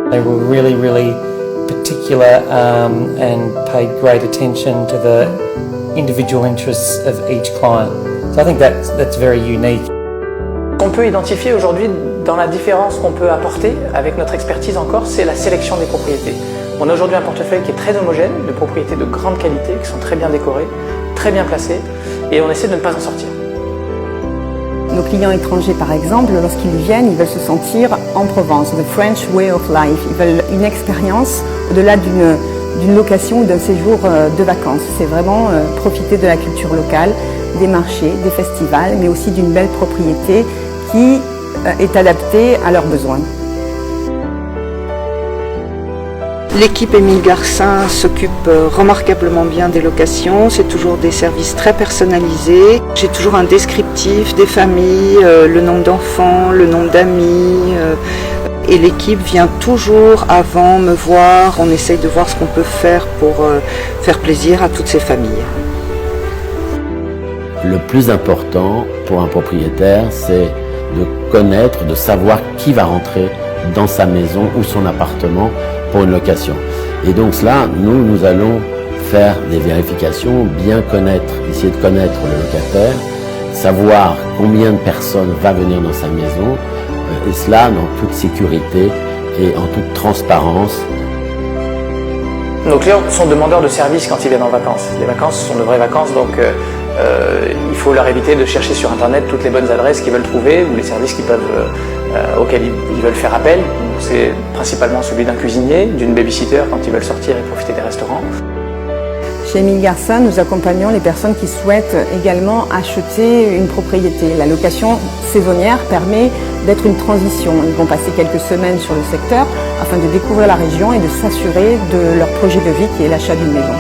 They were really particular and paid great attention to the individual interests of each client. So I think that's very unique. On peut identifier aujourd'hui dans la différence qu'on peut apporter avec notre expertise en Corse, c'est la sélection des propriétés. On a aujourd'hui un portefeuille qui est très homogène, de propriétés de grande qualité, qui sont très bien décorées, très bien placées, et on essaie de ne pas en sortir. Nos clients étrangers, par exemple, lorsqu'ils viennent, ils veulent se sentir en Provence, the French way of life. Ils veulent une expérience au-delà d'une location ou d'un séjour de vacances. C'est vraiment profiter de la culture locale, des marchés, des festivals, mais aussi d'une belle propriété qui est adaptée à leurs besoins. L'équipe Émile Garcin s'occupe remarquablement bien des locations, c'est toujours des services très personnalisés. J'ai toujours un descriptif des familles, le nombre d'enfants, le nombre d'amis. Et l'équipe vient toujours avant me voir, on essaye de voir ce qu'on peut faire pour faire plaisir à toutes ces familles. Le plus important pour un propriétaire, c'est de connaître, de savoir qui va rentrer dans sa maison ou son appartement pour une location. Et donc cela, nous allons faire des vérifications, bien connaître, essayer de connaître le locataire, savoir combien de personnes va venir dans sa maison, et cela dans toute sécurité et en toute transparence. Nos clients sont demandeurs de services quand ils viennent en vacances. Les vacances sont de vraies vacances, donc il faut leur éviter de chercher sur Internet toutes les bonnes adresses qu'ils veulent trouver ou les services auxquels ils veulent faire appel. C'est principalement celui d'un cuisinier, d'une babysitter quand ils veulent sortir et profiter des restaurants. Chez Émile Garcin, nous accompagnons les personnes qui souhaitent également acheter une propriété. La location saisonnière permet d'être une transition. Ils vont passer quelques semaines sur le secteur afin de découvrir la région et de s'assurer de leur projet de vie qui est l'achat d'une maison.